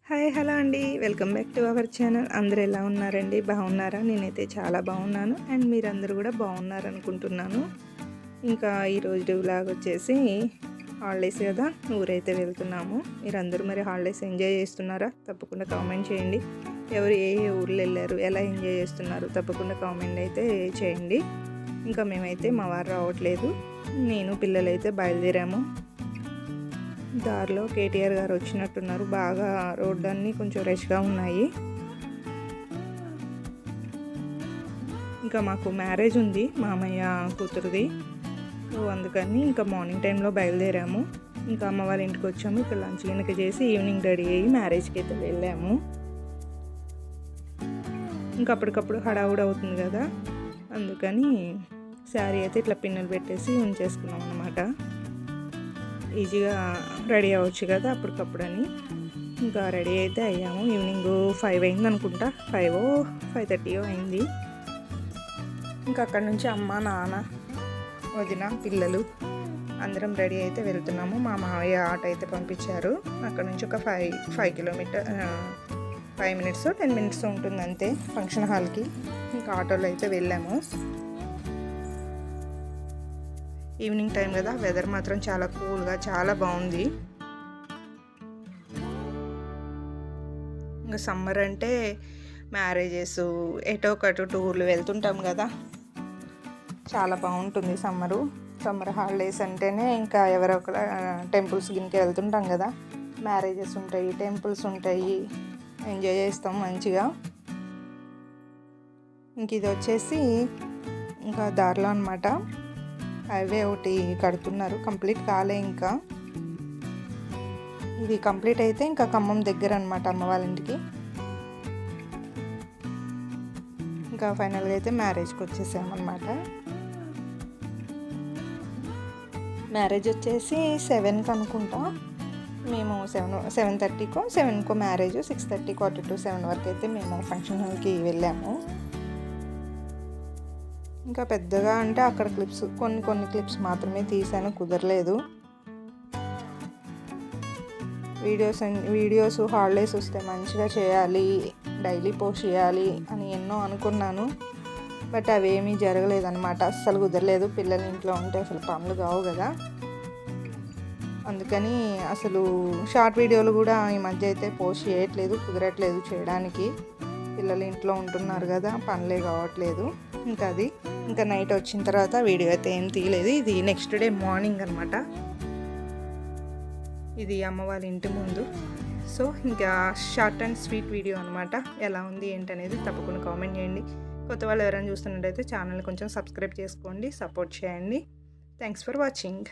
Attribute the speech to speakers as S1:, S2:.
S1: Hi hello అండి, welcome back to our channel. అందరూ ఎలా ఉన్నారండి? బాగున్నారా? నేనైతే చాలా బాగున్నాను అండ్ మీరందరూ కూడా బాగున్నారు అనుకుంటున్నాను. ఇంకా ఈరోజు వ్లాగ్ వచ్చేసి హాలిడేస్ కదా, ఊరైతే వెళ్తున్నాము. మీరందరూ మరి హాలిడేస్ ఎంజాయ్ చేస్తున్నారా? తప్పకుండా కామెంట్ చేయండి. ఎవరు ఏ ఏ ఊర్లు వెళ్ళారు, ఎలా ఎంజాయ్ చేస్తున్నారు తప్పకుండా కామెంట్ అయితే చేయండి. ఇంకా మేమైతే మా వారు రావట్లేదు, నేను పిల్లలైతే బయలుదేరాము. దారిలో కేటీఆర్ గారు వచ్చినట్టున్నారు. బాగా రోడ్డు అన్నీ కొంచెం రష్గా ఉన్నాయి. ఇంకా మాకు మ్యారేజ్ ఉంది, మామయ్య కూతురుది. సో అందుకని ఇంకా మార్నింగ్ టైంలో బయలుదేరాము. ఇంకా అమ్మ వాళ్ళ ఇంటికి వచ్చాము. ఇక్కడ లంచ్ గిన్నెకి చేసి ఈవినింగ్ రెడీ అయ్యి మ్యారేజ్కి అయితే వెళ్ళాము. ఇంకా అప్పటికప్పుడు హడావుడి అవుతుంది కదా, అందుకని శారీ అయితే ఇట్లా పిన్నులు పెట్టేసి ఉంచేసుకున్నాం అన్నమాట. ఈజీగా రెడీ అవ్వచ్చు కదా అప్పటికప్పుడని. ఇంకా రెడీ అయితే అయ్యాము. ఈవినింగ్ 5 అయింది అనుకుంటా, 5:30 అయింది. ఇంకా అక్కడ నుంచి అమ్మ, నాన్న, వదిన, పిల్లలు అందరం రెడీ అయితే వెళ్తున్నాము. మా మావయ్య ఆటో అయితే పంపించారు. అక్కడ నుంచి ఒక 5 కిలోమీటర్ 5 మినిట్స్ 10 మినిట్స్ ఉంటుంది అంతే ఫంక్షన్ హాల్కి. ఇంకా ఆటోలో అయితే వెళ్ళాము. ఈవినింగ్ టైం కదా, వెదర్ మాత్రం చాలా కూల్గా చాలా బాగుంది. ఇంకా సమ్మర్ అంటే మ్యారేజెస్, ఎటో ఒకటి టూర్లు వెళ్తుంటాం కదా, చాలా బాగుంటుంది సమ్మర్ హాలిడేస్ అంటేనే. ఇంకా ఎవరో ఒకరు టెంపుల్స్ గినికి వెళ్తుంటాం కదా, మ్యారేజెస్ ఉంటాయి, టెంపుల్స్ ఉంటాయి, ఎంజాయ్ చేస్తాం మంచిగా. ఇంక ఇది వచ్చేసి ఇంకా దారిలో అనమాట, హైవే ఒకటి కడుతున్నారు, కంప్లీట్ కాలే. ఇంకా ఇది కంప్లీట్ అయితే ఇంకా ఖమ్మం దగ్గర అనమాట అమ్మ వాళ్ళ ఇంటికి. ఇంకా ఫైనల్గా అయితే మ్యారేజ్కి వచ్చేసామన్నమాట. మ్యారేజ్ వచ్చేసి 7కి అనుకుంటా. మేము 7:30కో 7కో మ్యారేజ్, 6:30 7 వరకు అయితే మేము ఫంక్షన్ హాల్కి వెళ్ళాము. ఇంకా పెద్దగా అంటే అక్కడ క్లిప్స్ కొన్ని క్లిప్స్ మాత్రమే తీసాను, కుదరలేదు. వీడియోస్ హాలిడేస్ వస్తే మంచిగా చేయాలి, డైలీ పోస్ట్ చేయాలి అని ఎన్నో అనుకున్నాను. బట్ అవేమీ జరగలేదన్నమాట, అస్సలు కుదరలేదు. పిల్లలు ఇంట్లో ఉంటే అసలు పనులు కావు కదా, అందుకని అసలు షార్ట్ వీడియోలు కూడా ఈ మధ్య అయితే పోస్ట్ చేయట్లేదు, కుదరట్లేదు చేయడానికి. పిల్లలు ఇంట్లో ఉంటున్నారు కదా, పనులే కావట్లేదు. ఇంకా నైట్ వచ్చిన తర్వాత వీడియో అయితే ఏం తీయలేదు. ఇది నెక్స్ట్ డే మార్నింగ్ అనమాట. ఇది అమ్మ వాళ్ళ ఇంటి ముందు. సో ఇంకా షార్ట్ అండ్ స్వీట్ వీడియో అనమాట. ఎలా ఉంది ఏంటనేది తప్పకుండా కామెంట్ చేయండి. కొత్త వాళ్ళు ఎవరైనా చూస్తున్నట్టయితే ఛానల్ కొంచెం సబ్స్క్రైబ్ చేసుకోండి, సపోర్ట్ చేయండి. Thanks for watching.